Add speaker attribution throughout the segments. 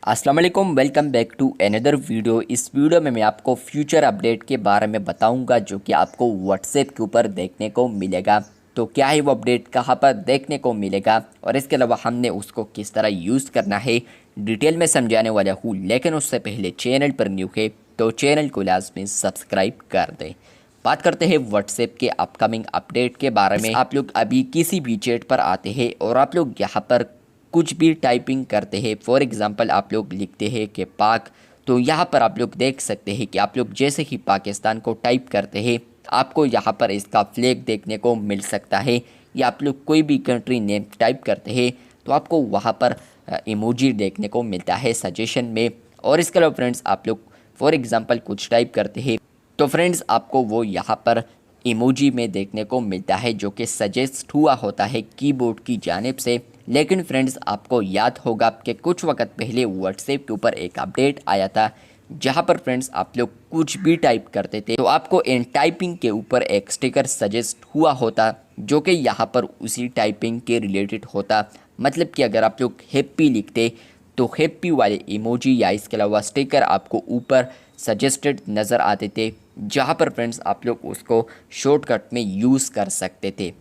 Speaker 1: अस्सलाम वालेकुम, welcome back to another video. इस वीडियो में मैं आपको फ्यूचर अपडेट के बारे में बताऊंगा जो कि आपको व्हाट्सएप के ऊपर देखने को मिलेगा। तो क्या है वो अपडेट, कहाँ पर देखने को मिलेगा और इसके अलावा हमने उसको किस तरह यूज़ करना है, डिटेल में समझाने वाला हूँ। लेकिन उससे पहले चैनल पर न्यू है तो चैनल को लाजमी सब्सक्राइब कर दें। बात करते हैं व्हाट्सएप के अपकमिंग अपडेट के बारे में। आप लोग अभी किसी भी चैट पर आते हैं और आप लोग यहाँ पर कुछ भी टाइपिंग करते हैं। फॉर एग्ज़ाम्पल आप लोग लिखते हैं कि पाक, तो यहाँ पर आप लोग देख सकते हैं कि आप लोग जैसे ही पाकिस्तान को टाइप करते हैं आपको यहाँ पर इसका फ्लैग देखने को मिल सकता है। या आप लोग कोई भी कंट्री नेम टाइप करते हैं तो आपको वहाँ पर इमोजी देखने को मिलता है सजेशन में। और इसके अलावा फ्रेंड्स आप लोग फॉर एग्ज़ाम्पल कुछ टाइप करते हैं तो फ्रेंड्स आपको वो यहाँ पर इमोजी में देखने को मिलता है जो कि सजेस्ट हुआ होता है कीबोर्ड की जानिब से। लेकिन फ्रेंड्स आपको याद होगा कि कुछ वक्त पहले व्हाट्सएप के ऊपर एक अपडेट आया था जहां पर फ्रेंड्स आप लोग कुछ भी टाइप करते थे तो आपको इन टाइपिंग के ऊपर एक स्टिकर सजेस्ट हुआ होता जो कि यहाँ पर उसी टाइपिंग के रिलेटेड होता। मतलब कि अगर आप लोग हैप्पी लिखते तो हैप्पी वाले इमोजी या इसके अलावा स्टिकर आपको ऊपर सजेस्टेड नज़र आते थे, जहाँ पर फ्रेंड्स आप लोग उसको शॉर्टकट में यूज़ कर सकते थे।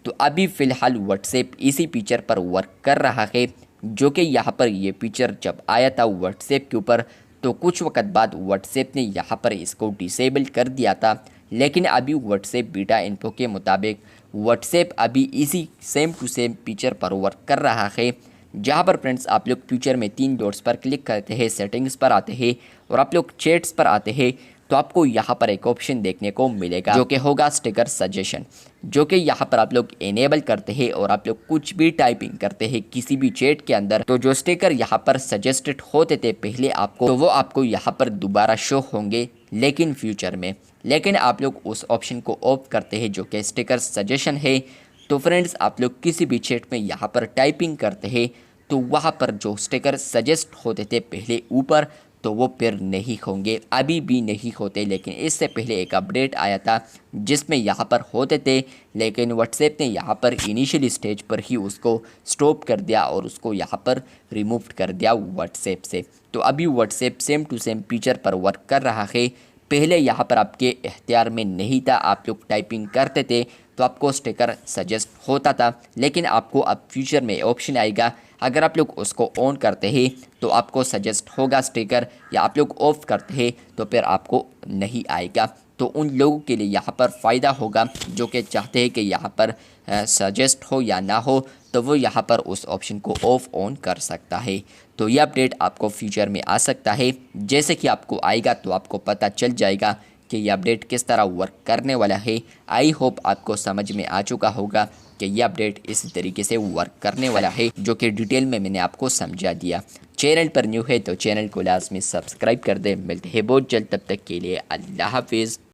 Speaker 1: तो अभी फ़िलहाल व्हाट्सएप इसी फीचर पर वर्क कर रहा है जो कि यहाँ पर ये फीचर जब आया था व्हाट्सएप के ऊपर तो कुछ वक्त बाद व्हाट्सएप ने यहाँ पर इसको डिसेबल कर दिया था। लेकिन अभी व्हाट्सएप बीटा इन्फो के मुताबिक व्हाट्सएप अभी इसी सेम टू सेम फीचर पर वर्क कर रहा है, जहाँ पर फ्रेंड्स आप लोग फ्यूचर में 3 डॉट्स पर क्लिक करते हैं, सेटिंग्स पर आते हैं और आप लोग चैट्स पर आते हैं तो आपको यहाँ पर एक ऑप्शन देखने को मिलेगा जो कि होगा स्टिकर सजेशन, जो कि यहाँ पर आप लोग इनेबल करते हैं और आप लोग कुछ भी टाइपिंग करते हैं किसी भी चैट के अंदर तो जो स्टिकर यहाँ पर सजेस्टेड होते थे पहले आपको तो वो आपको यहाँ पर दोबारा शो होंगे लेकिन फ्यूचर में। लेकिन आप लोग उस ऑप्शन को ऑफ करते हैं जो कि स्टिकर सजेशन है तो फ्रेंड्स आप लोग किसी भी चैट में यहाँ पर टाइपिंग करते हैं तो वहाँ पर जो स्टिकर सजेस्ट होते थे पहले ऊपर तो वो फिर नहीं होंगे, अभी भी नहीं होते। लेकिन इससे पहले एक अपडेट आया था जिसमें यहाँ पर होते थे लेकिन व्हाट्सएप ने यहाँ पर इनिशियल स्टेज पर ही उसको स्टॉप कर दिया और उसको यहाँ पर रिमूव कर दिया व्हाट्सएप से। तो अभी WhatsApp same to same feature पर वर्क कर रहा है। पहले यहाँ पर आपके इख्तियार में नहीं था, आप लोग टाइपिंग करते थे तो आपको स्टिकर सजेस्ट होता था, लेकिन आपको अब फ्यूचर में ऑप्शन आएगा अगर आप लोग उसको ऑन करते हैं तो आपको सजेस्ट होगा स्टिकर, या आप लोग ऑफ करते हैं तो फिर आपको नहीं आएगा। तो उन लोगों के लिए यहाँ पर फ़ायदा होगा जो कि चाहते हैं कि यहाँ पर सजेस्ट हो या ना हो तो वो यहाँ पर उस ऑप्शन को ऑफ ऑन कर सकता है। तो ये अपडेट आपको फ्यूचर में आ सकता है, जैसे कि आपको आएगा तो आपको पता चल जाएगा कि ये अपडेट किस तरह वर्क करने वाला है। आई होप आपको समझ में आ चुका होगा कि ये अपडेट इस तरीके से वर्क करने वाला है जो कि डिटेल में मैंने आपको समझा दिया। चैनल पर न्यू है तो चैनल को लाजमी सब्सक्राइब कर दें। मिलते हैं बहुत जल्द, तब तक के लिए अल्लाह हाफिज़।